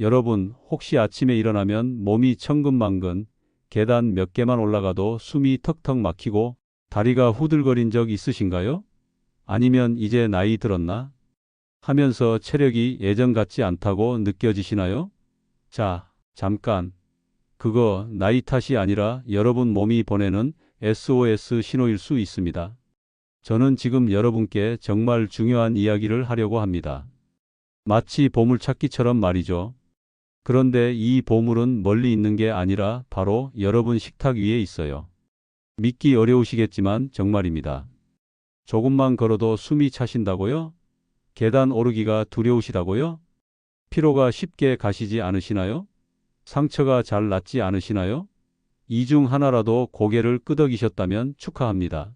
여러분, 혹시 아침에 일어나면 몸이 천근만근, 계단 몇 개만 올라가도 숨이 턱턱 막히고 다리가 후들거린 적 있으신가요? 아니면 이제 나이 들었나? 하면서 체력이 예전 같지 않다고 느껴지시나요? 자, 잠깐. 그거 나이 탓이 아니라 여러분 몸이 보내는 SOS 신호일 수 있습니다. 저는 지금 여러분께 정말 중요한 이야기를 하려고 합니다. 마치 보물찾기처럼 말이죠. 그런데 이 보물은 멀리 있는 게 아니라 바로 여러분 식탁 위에 있어요. 믿기 어려우시겠지만 정말입니다. 조금만 걸어도 숨이 차신다고요? 계단 오르기가 두려우시다고요? 피로가 쉽게 가시지 않으시나요? 상처가 잘 낫지 않으시나요? 이 중 하나라도 고개를 끄덕이셨다면 축하합니다.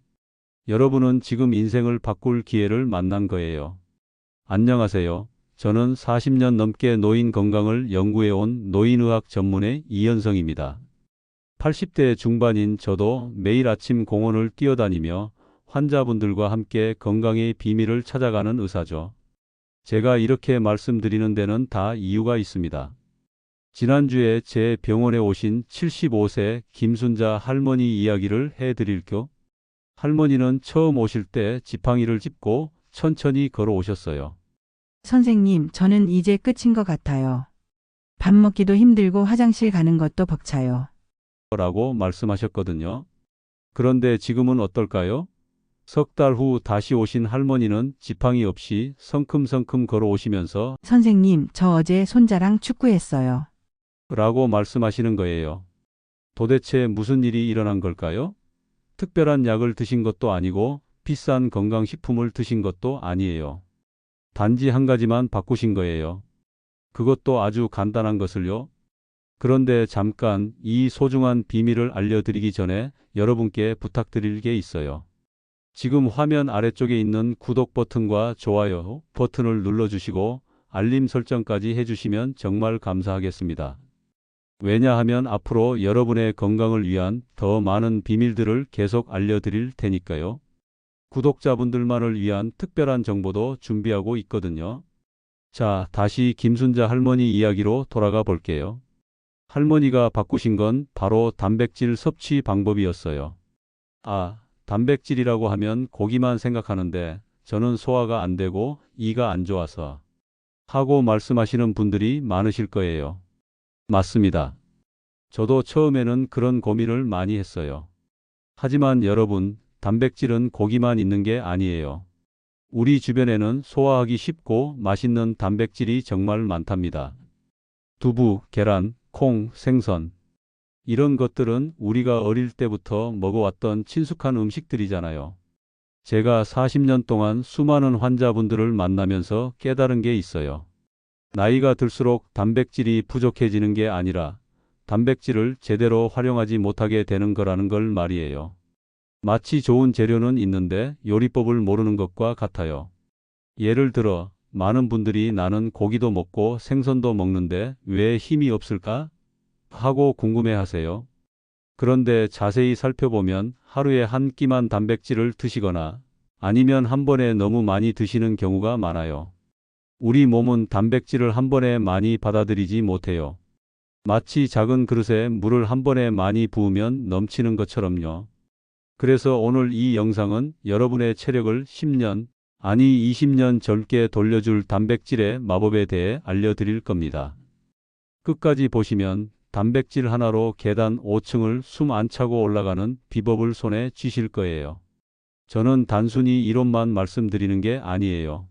여러분은 지금 인생을 바꿀 기회를 만난 거예요. 안녕하세요. 저는 40년 넘게 노인 건강을 연구해온 노인의학 전문의 이현성입니다. 80대 중반인 저도 매일 아침 공원을 뛰어다니며 환자분들과 함께 건강의 비밀을 찾아가는 의사죠. 제가 이렇게 말씀드리는 데는 다 이유가 있습니다. 지난주에 제 병원에 오신 75세 김순자 할머니 이야기를 해드릴게요. 할머니는 처음 오실 때 지팡이를 짚고 천천히 걸어오셨어요. 선생님, 저는 이제 끝인 것 같아요. 밥 먹기도 힘들고 화장실 가는 것도 벅차요. 라고 말씀하셨거든요. 그런데 지금은 어떨까요? 석 달 후 다시 오신 할머니는 지팡이 없이 성큼성큼 걸어오시면서 선생님, 저 어제 손자랑 축구했어요. 라고 말씀하시는 거예요. 도대체 무슨 일이 일어난 걸까요? 특별한 약을 드신 것도 아니고 비싼 건강식품을 드신 것도 아니에요. 단지 한 가지만 바꾸신 거예요. 그것도 아주 간단한 것을요. 그런데 잠깐 이 소중한 비밀을 알려드리기 전에 여러분께 부탁드릴 게 있어요. 지금 화면 아래쪽에 있는 구독 버튼과 좋아요 버튼을 눌러주시고 알림 설정까지 해주시면 정말 감사하겠습니다. 왜냐하면 앞으로 여러분의 건강을 위한 더 많은 비밀들을 계속 알려드릴 테니까요. 구독자분들만을 위한 특별한 정보도 준비하고 있거든요. 자, 다시 김순자 할머니 이야기로 돌아가 볼게요. 할머니가 바꾸신 건 바로 단백질 섭취 방법이었어요. 아, 단백질이라고 하면 고기만 생각하는데 저는 소화가 안 되고 이가 안 좋아서 하고 말씀하시는 분들이 많으실 거예요. 맞습니다. 저도 처음에는 그런 고민을 많이 했어요. 하지만 여러분, 단백질은 고기만 있는 게 아니에요. 우리 주변에는 소화하기 쉽고 맛있는 단백질이 정말 많답니다. 두부, 계란, 콩, 생선. 이런 것들은 우리가 어릴 때부터 먹어왔던 친숙한 음식들이잖아요. 제가 40년 동안 수많은 환자분들을 만나면서 깨달은 게 있어요. 나이가 들수록 단백질이 부족해지는 게 아니라 단백질을 제대로 활용하지 못하게 되는 거라는 걸 말이에요. 마치 좋은 재료는 있는데 요리법을 모르는 것과 같아요. 예를 들어 많은 분들이 나는 고기도 먹고 생선도 먹는데 왜 힘이 없을까? 하고 궁금해하세요. 그런데 자세히 살펴보면 하루에 한 끼만 단백질을 드시거나 아니면 한 번에 너무 많이 드시는 경우가 많아요. 우리 몸은 단백질을 한 번에 많이 받아들이지 못해요. 마치 작은 그릇에 물을 한 번에 많이 부으면 넘치는 것처럼요. 그래서 오늘 이 영상은 여러분의 체력을 10년, 아니 20년 젊게 돌려줄 단백질의 마법에 대해 알려드릴 겁니다. 끝까지 보시면 단백질 하나로 계단 5층을 숨 안 차고 올라가는 비법을 손에 쥐실 거예요. 저는 단순히 이론만 말씀드리는 게 아니에요.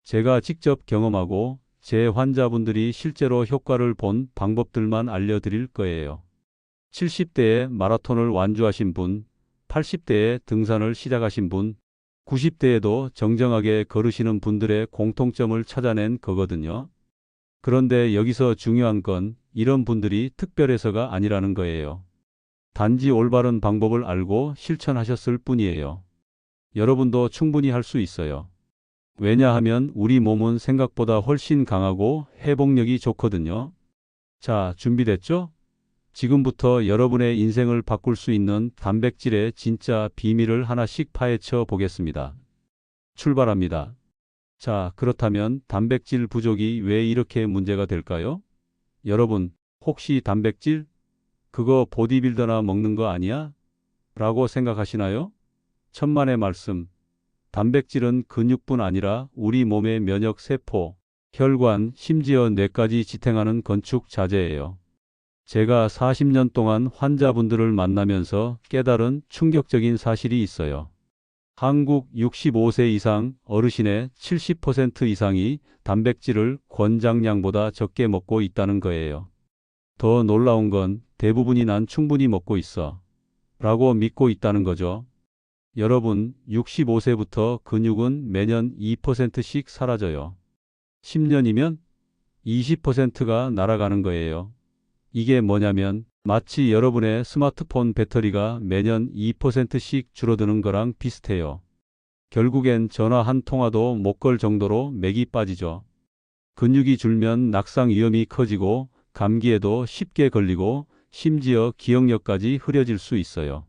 제가 직접 경험하고 제 환자분들이 실제로 효과를 본 방법들만 알려드릴 거예요. 70대에 마라톤을 완주하신 분, 80대에 등산을 시작하신 분, 90대에도 정정하게 걸으시는 분들의 공통점을 찾아낸 거거든요. 그런데 여기서 중요한 건 이런 분들이 특별해서가 아니라는 거예요. 단지 올바른 방법을 알고 실천하셨을 뿐이에요. 여러분도 충분히 할 수 있어요. 왜냐하면 우리 몸은 생각보다 훨씬 강하고 회복력이 좋거든요. 자, 준비됐죠? 지금부터 여러분의 인생을 바꿀 수 있는 단백질의 진짜 비밀을 하나씩 파헤쳐 보겠습니다. 출발합니다. 자, 그렇다면 단백질 부족이 왜 이렇게 문제가 될까요? 여러분, 혹시 단백질? 그거 보디빌더나 먹는 거 아니야? 라고 생각하시나요? 천만의 말씀. 단백질은 근육뿐 아니라 우리 몸의 면역 세포, 혈관, 심지어 뇌까지 지탱하는 건축 자재예요. 제가 40년 동안 환자분들을 만나면서 깨달은 충격적인 사실이 있어요. 한국 65세 이상 어르신의 70% 이상이 단백질을 권장량보다 적게 먹고 있다는 거예요. 더 놀라운 건 대부분이 난 충분히 먹고 있어 라고 믿고 있다는 거죠. 여러분, 65세부터 근육은 매년 2%씩 사라져요. 10년이면 20%가 날아가는 거예요. 이게 뭐냐면 마치 여러분의 스마트폰 배터리가 매년 2%씩 줄어드는 거랑 비슷해요. 결국엔 전화 한 통화도 못 걸 정도로 맥이 빠지죠. 근육이 줄면 낙상 위험이 커지고 감기에도 쉽게 걸리고 심지어 기억력까지 흐려질 수 있어요.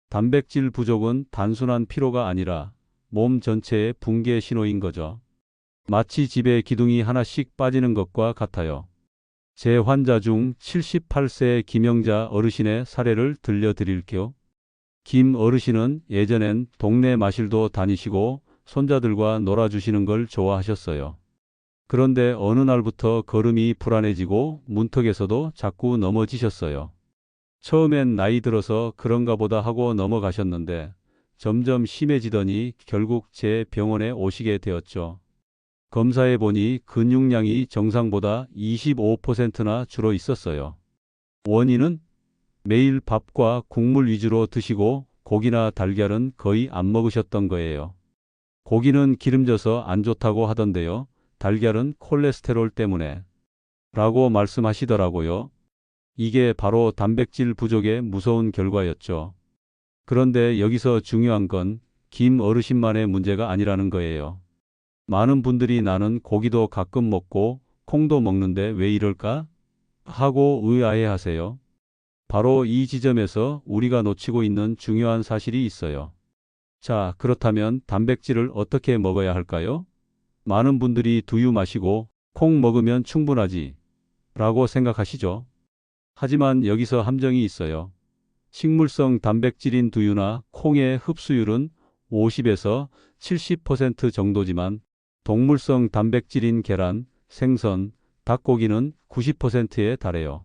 단백질 부족은 단순한 피로가 아니라 몸 전체의 붕괴 신호인 거죠. 마치 집에 기둥이 하나씩 빠지는 것과 같아요. 제 환자 중 78세 김영자 어르신의 사례를 들려드릴게요. 김 어르신은 예전엔 동네 마실도 다니시고 손자들과 놀아주시는 걸 좋아하셨어요. 그런데 어느 날부터 걸음이 불안해지고 문턱에서도 자꾸 넘어지셨어요. 처음엔 나이 들어서 그런가 보다 하고 넘어가셨는데 점점 심해지더니 결국 제 병원에 오시게 되었죠. 검사해 보니 근육량이 정상보다 25%나 줄어 있었어요. 원인은 매일 밥과 국물 위주로 드시고 고기나 달걀은 거의 안 먹으셨던 거예요. 고기는 기름져서 안 좋다고 하던데요. 달걀은 콜레스테롤 때문에 라고 말씀하시더라고요. 이게 바로 단백질 부족의 무서운 결과였죠. 그런데 여기서 중요한 건 김 어르신만의 문제가 아니라는 거예요. 많은 분들이 나는 고기도 가끔 먹고 콩도 먹는데 왜 이럴까? 하고 의아해하세요. 바로 이 지점에서 우리가 놓치고 있는 중요한 사실이 있어요. 자, 그렇다면 단백질을 어떻게 먹어야 할까요? 많은 분들이 두유 마시고 콩 먹으면 충분하지 라고 생각하시죠. 하지만 여기서 함정이 있어요. 식물성 단백질인 두유나 콩의 흡수율은 50에서 70% 정도지만 동물성 단백질인 계란, 생선, 닭고기는 90%에 달해요.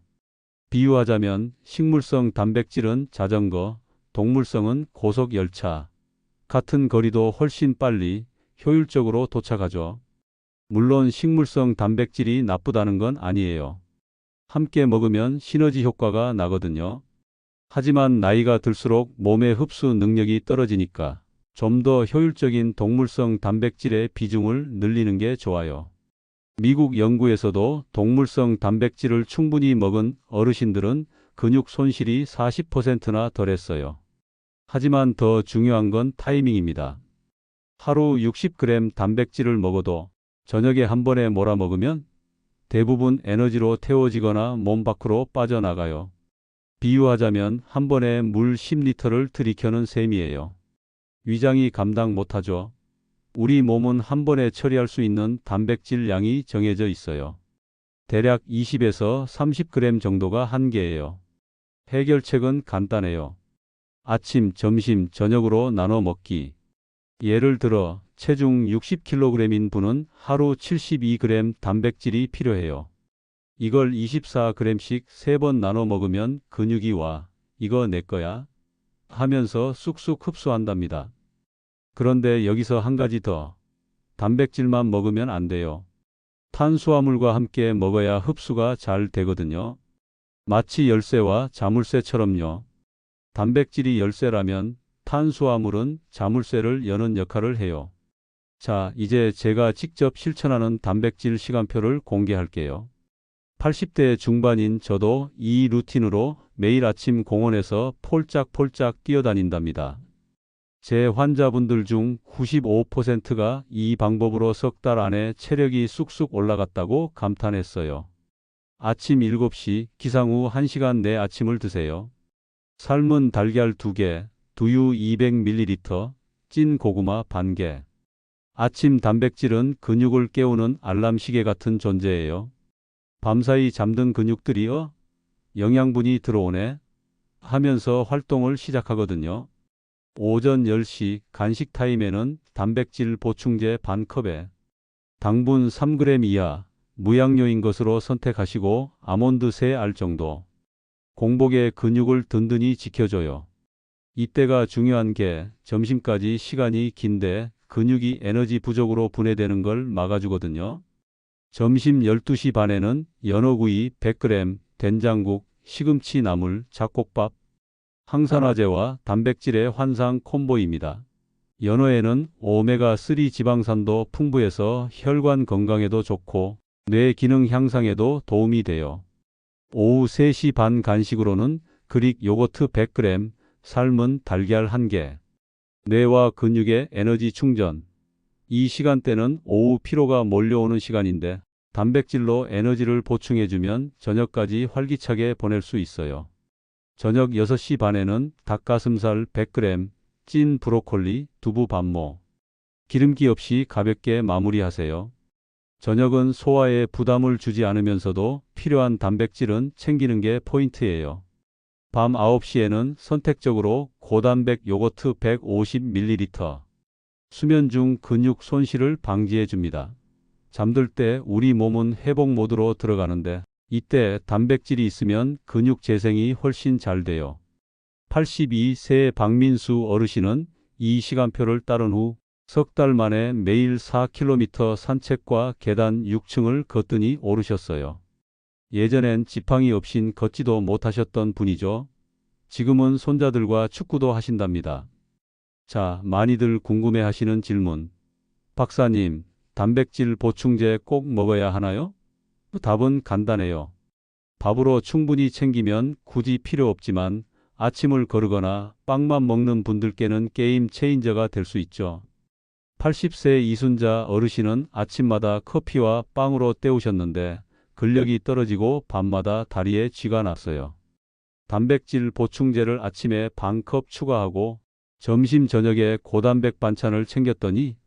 비유하자면 식물성 단백질은 자전거, 동물성은 고속 열차. 같은 거리도 훨씬 빨리, 효율적으로 도착하죠. 물론 식물성 단백질이 나쁘다는 건 아니에요. 함께 먹으면 시너지 효과가 나거든요. 하지만 나이가 들수록 몸의 흡수 능력이 떨어지니까 좀 더 효율적인 동물성 단백질의 비중을 늘리는 게 좋아요. 미국 연구에서도 동물성 단백질을 충분히 먹은 어르신들은 근육 손실이 40%나 덜했어요. 하지만 더 중요한 건 타이밍입니다. 하루 60g 단백질을 먹어도 저녁에 한 번에 몰아먹으면 대부분 에너지로 태워지거나 몸 밖으로 빠져나가요. 비유하자면 한 번에 물 10리터를 들이켜는 셈이에요. 위장이 감당 못하죠. 우리 몸은 한 번에 처리할 수 있는 단백질 양이 정해져 있어요. 대략 20에서 30g 정도가 한계예요. 해결책은 간단해요. 아침, 점심, 저녁으로 나눠 먹기. 예를 들어 체중 60kg인 분은 하루 72g 단백질이 필요해요. 이걸 24g씩 3번 나눠 먹으면 근육이 와. 이거 내 거야. 하면서 쑥쑥 흡수한답니다. 그런데 여기서 한 가지 더. 단백질만 먹으면 안 돼요. 탄수화물과 함께 먹어야 흡수가 잘 되거든요. 마치 열쇠와 자물쇠처럼요. 단백질이 열쇠라면 탄수화물은 자물쇠를 여는 역할을 해요. 자, 이제 제가 직접 실천하는 단백질 시간표를 공개할게요. 80대 중반인 저도 이 루틴으로 매일 아침 공원에서 폴짝폴짝 뛰어다닌답니다. 제 환자분들 중 95%가 이 방법으로 석 달 안에 체력이 쑥쑥 올라갔다고 감탄했어요. 아침 7시 기상 후 1시간 내 아침을 드세요. 삶은 달걀 2개, 두유 200ml, 찐 고구마 반 개. 아침 단백질은 근육을 깨우는 알람 시계 같은 존재예요. 밤사이 잠든 근육들이 영양분이 들어오네 하면서 활동을 시작하거든요. 오전 10시 간식 타임에는 단백질 보충제 반 컵에 당분 3g 이하 무양료인 것으로 선택하시고 아몬드 3알 정도. 공복에 근육을 든든히 지켜줘요. 이때가 중요한 게 점심까지 시간이 긴데 근육이 에너지 부족으로 분해되는 걸 막아주거든요. 점심 12시 반에는 연어구이 100g, 된장국, 시금치 나물, 잡곡밥, 항산화제와 단백질의 환상 콤보입니다. 연어에는 오메가3 지방산도 풍부해서 혈관 건강에도 좋고 뇌 기능 향상에도 도움이 돼요. 오후 3시 반 간식으로는 그릭 요거트 100g, 삶은 달걀 1개. 뇌와 근육의 에너지 충전. 이 시간대는 오후 피로가 몰려오는 시간인데 단백질로 에너지를 보충해주면 저녁까지 활기차게 보낼 수 있어요. 저녁 6시 반에는 닭가슴살 100g, 찐 브로콜리, 두부 반모. 기름기 없이 가볍게 마무리하세요. 저녁은 소화에 부담을 주지 않으면서도 필요한 단백질은 챙기는 게 포인트예요. 밤 9시에는 선택적으로 고단백 요거트 150ml. 수면 중 근육 손실을 방지해 줍니다. 잠들 때 우리 몸은 회복 모드로 들어가는데 이때 단백질이 있으면 근육 재생이 훨씬 잘 돼요. 82세 박민수 어르신은 이 시간표를 따른 후 석 달 만에 매일 4km 산책과 계단 6층을 거뜬히 오르셨어요. 예전엔 지팡이 없인 걷지도 못하셨던 분이죠. 지금은 손자들과 축구도 하신답니다. 자, 많이들 궁금해하시는 질문. 박사님, 단백질 보충제 꼭 먹어야 하나요? 답은 간단해요. 밥으로 충분히 챙기면 굳이 필요 없지만 아침을 거르거나 빵만 먹는 분들께는 게임 체인저가 될 수 있죠. 80세 이순자 어르신은 아침마다 커피와 빵으로 때우셨는데 근력이 떨어지고 밤마다 다리에 쥐가 났어요. 단백질 보충제를 아침에 반 컵 추가하고 점심 저녁에 고단백 반찬을 챙겼더니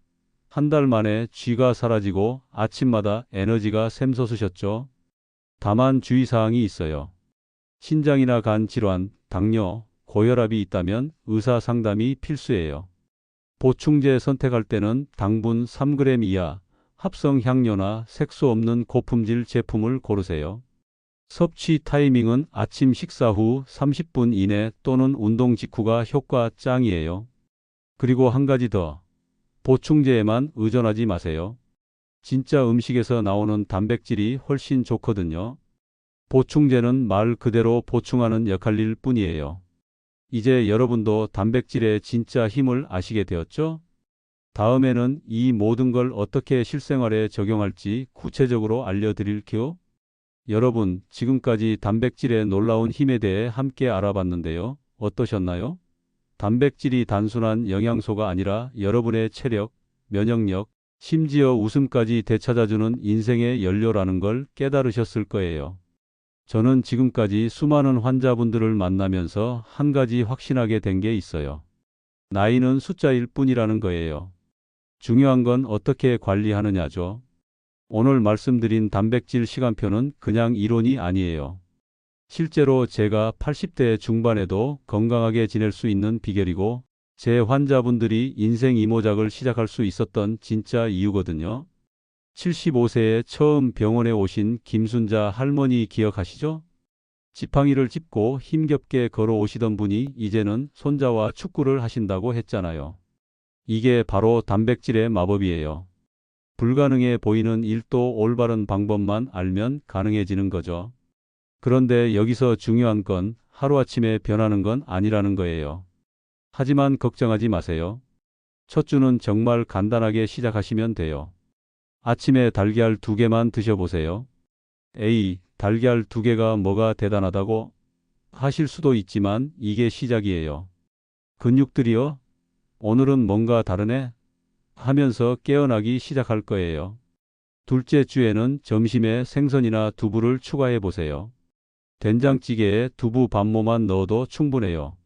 한 달 만에 쥐가 사라지고 아침마다 에너지가 샘솟으셨죠. 다만 주의사항이 있어요. 신장이나 간 질환, 당뇨, 고혈압이 있다면 의사 상담이 필수예요. 보충제 선택할 때는 당분 3g 이하, 합성 향료나 색소 없는 고품질 제품을 고르세요. 섭취 타이밍은 아침 식사 후 30분 이내 또는 운동 직후가 효과 짱이에요. 그리고 한 가지 더. 보충제에만 의존하지 마세요. 진짜 음식에서 나오는 단백질이 훨씬 좋거든요. 보충제는 말 그대로 보충하는 역할일 뿐이에요. 이제 여러분도 단백질의 진짜 힘을 아시게 되었죠? 다음에는 이 모든 걸 어떻게 실생활에 적용할지 구체적으로 알려드릴게요. 여러분, 지금까지 단백질의 놀라운 힘에 대해 함께 알아봤는데요. 어떠셨나요? 단백질이 단순한 영양소가 아니라 여러분의 체력, 면역력, 심지어 웃음까지 되찾아주는 인생의 연료라는 걸 깨달으셨을 거예요. 저는 지금까지 수많은 환자분들을 만나면서 한 가지 확신하게 된 게 있어요. 나이는 숫자일 뿐이라는 거예요. 중요한 건 어떻게 관리하느냐죠. 오늘 말씀드린 단백질 시간표는 그냥 이론이 아니에요. 실제로 제가 80대 중반에도 건강하게 지낼 수 있는 비결이고 제 환자분들이 인생 이모작을 시작할 수 있었던 진짜 이유거든요. 75세에 처음 병원에 오신 김순자 할머니 기억하시죠? 지팡이를 짚고 힘겹게 걸어오시던 분이 이제는 손자와 축구를 하신다고 했잖아요. 이게 바로 단백질의 마법이에요. 불가능해 보이는 일도 올바른 방법만 알면 가능해지는 거죠. 그런데 여기서 중요한 건 하루아침에 변하는 건 아니라는 거예요. 하지만 걱정하지 마세요. 첫 주는 정말 간단하게 시작하시면 돼요. 아침에 달걀 2개만 드셔보세요. 에이, 달걀 2개가 뭐가 대단하다고 하실 수도 있지만 이게 시작이에요. 근육들이요? 오늘은 뭔가 다르네? 하면서 깨어나기 시작할 거예요. 둘째 주에는 점심에 생선이나 두부를 추가해 보세요. 된장찌개에 두부 반모만 넣어도 충분해요.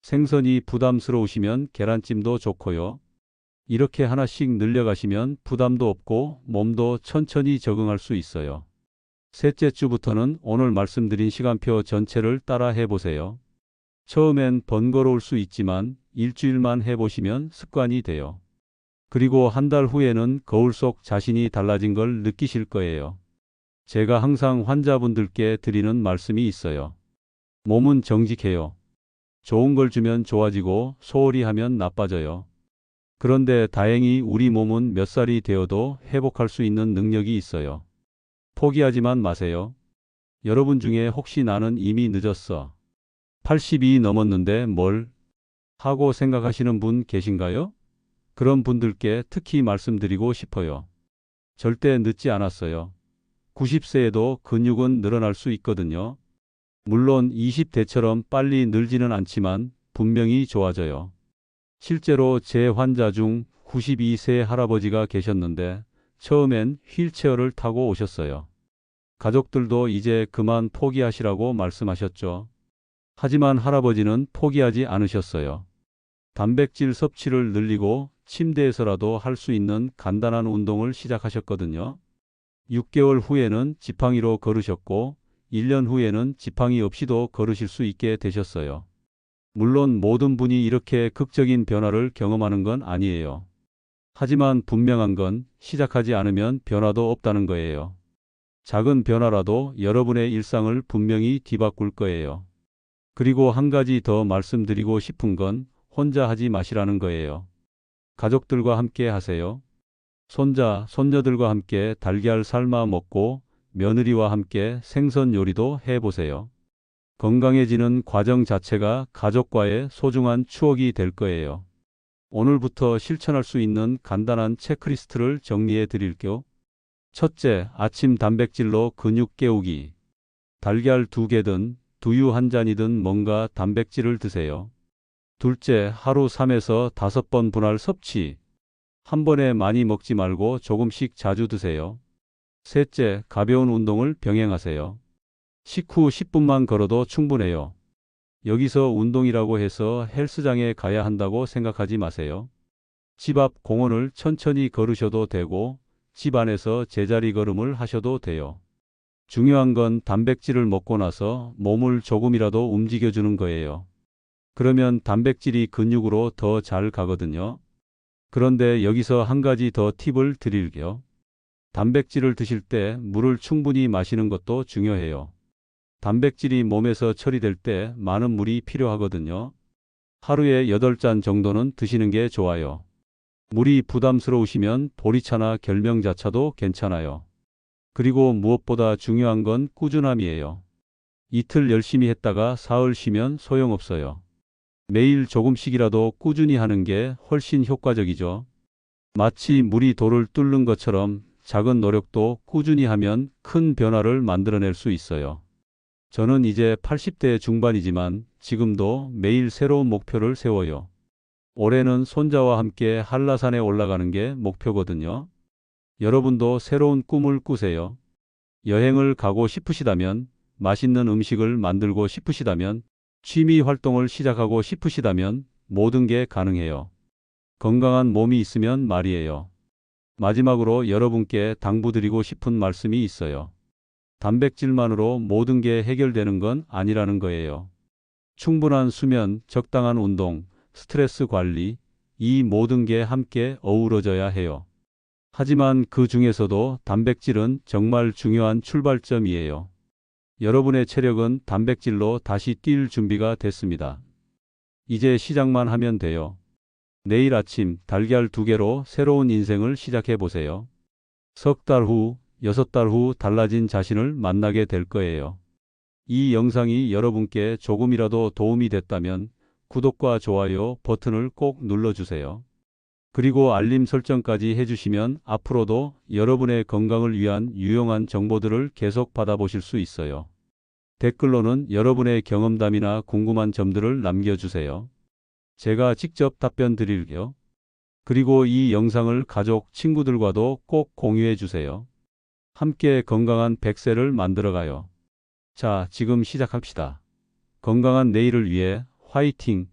생선이 부담스러우시면 계란찜도 좋고요. 이렇게 하나씩 늘려가시면 부담도 없고 몸도 천천히 적응할 수 있어요. 셋째 주부터는 오늘 말씀드린 시간표 전체를 따라 해보세요. 처음엔 번거로울 수 있지만 일주일만 해보시면 습관이 돼요. 그리고 한 달 후에는 거울 속 자신이 달라진 걸 느끼실 거예요. 제가 항상 환자분들께 드리는 말씀이 있어요. 몸은 정직해요. 좋은 걸 주면 좋아지고 소홀히 하면 나빠져요. 그런데 다행히 우리 몸은 몇 살이 되어도 회복할 수 있는 능력이 있어요. 포기하지만 마세요. 여러분 중에 혹시 나는 이미 늦었어. 80이 넘었는데 뭘 하고 생각하시는 분 계신가요? 그런 분들께 특히 말씀드리고 싶어요. 절대 늦지 않았어요. 90세에도 근육은 늘어날 수 있거든요. 물론 20대처럼 빨리 늘지는 않지만 분명히 좋아져요. 실제로 제 환자 중 92세 할아버지가 계셨는데 처음엔 휠체어를 타고 오셨어요. 가족들도 이제 그만 포기하시라고 말씀하셨죠. 하지만 할아버지는 포기하지 않으셨어요. 단백질 섭취를 늘리고 침대에서라도 할 수 있는 간단한 운동을 시작하셨거든요. 6개월 후에는 지팡이로 걸으셨고 1년 후에는 지팡이 없이도 걸으실 수 있게 되셨어요. 물론 모든 분이 이렇게 극적인 변화를 경험하는 건 아니에요. 하지만 분명한 건 시작하지 않으면 변화도 없다는 거예요. 작은 변화라도 여러분의 일상을 분명히 뒤바꿀 거예요. 그리고 한 가지 더 말씀드리고 싶은 건 혼자 하지 마시라는 거예요. 가족들과 함께 하세요. 손자, 손녀들과 함께 달걀 삶아 먹고 며느리와 함께 생선 요리도 해보세요. 건강해지는 과정 자체가 가족과의 소중한 추억이 될 거예요. 오늘부터 실천할 수 있는 간단한 체크리스트를 정리해 드릴게요. 첫째, 아침 단백질로 근육 깨우기. 달걀 2개든 두유 1잔이든 뭔가 단백질을 드세요. 둘째, 하루 3에서 5번 분할 섭취. 한 번에 많이 먹지 말고 조금씩 자주 드세요. 셋째, 가벼운 운동을 병행하세요. 식후 10분만 걸어도 충분해요. 여기서 운동이라고 해서 헬스장에 가야 한다고 생각하지 마세요. 집 앞 공원을 천천히 걸으셔도 되고 집 안에서 제자리 걸음을 하셔도 돼요. 중요한 건 단백질을 먹고 나서 몸을 조금이라도 움직여주는 거예요. 그러면 단백질이 근육으로 더 잘 가거든요. 그런데 여기서 한 가지 더 팁을 드릴게요. 단백질을 드실 때 물을 충분히 마시는 것도 중요해요. 단백질이 몸에서 처리될 때 많은 물이 필요하거든요. 하루에 8잔 정도는 드시는 게 좋아요. 물이 부담스러우시면 보리차나 결명자차도 괜찮아요. 그리고 무엇보다 중요한 건 꾸준함이에요. 이틀 열심히 했다가 사흘 쉬면 소용없어요. 매일 조금씩이라도 꾸준히 하는 게 훨씬 효과적이죠. 마치 물이 돌을 뚫는 것처럼 작은 노력도 꾸준히 하면 큰 변화를 만들어낼 수 있어요. 저는 이제 80대 중반이지만 지금도 매일 새로운 목표를 세워요. 올해는 손자와 함께 한라산에 올라가는 게 목표거든요. 여러분도 새로운 꿈을 꾸세요. 여행을 가고 싶으시다면, 맛있는 음식을 만들고 싶으시다면, 취미 활동을 시작하고 싶으시다면 모든 게 가능해요. 건강한 몸이 있으면 말이에요. 마지막으로 여러분께 당부드리고 싶은 말씀이 있어요. 단백질만으로 모든 게 해결되는 건 아니라는 거예요. 충분한 수면, 적당한 운동, 스트레스 관리, 이 모든 게 함께 어우러져야 해요. 하지만 그 중에서도 단백질은 정말 중요한 출발점이에요. 여러분의 체력은 단백질로 다시 뛸 준비가 됐습니다. 이제 시작만 하면 돼요. 내일 아침 달걀 2개로 새로운 인생을 시작해 보세요. 3달 후, 6달 후 달라진 자신을 만나게 될 거예요. 이 영상이 여러분께 조금이라도 도움이 됐다면 구독과 좋아요 버튼을 꼭 눌러주세요. 그리고 알림 설정까지 해주시면 앞으로도 여러분의 건강을 위한 유용한 정보들을 계속 받아보실 수 있어요. 댓글로는 여러분의 경험담이나 궁금한 점들을 남겨주세요. 제가 직접 답변 드릴게요. 그리고 이 영상을 가족, 친구들과도 꼭 공유해 주세요. 함께 건강한 100세를 만들어가요. 자, 지금 시작합시다. 건강한 내일을 위해 화이팅!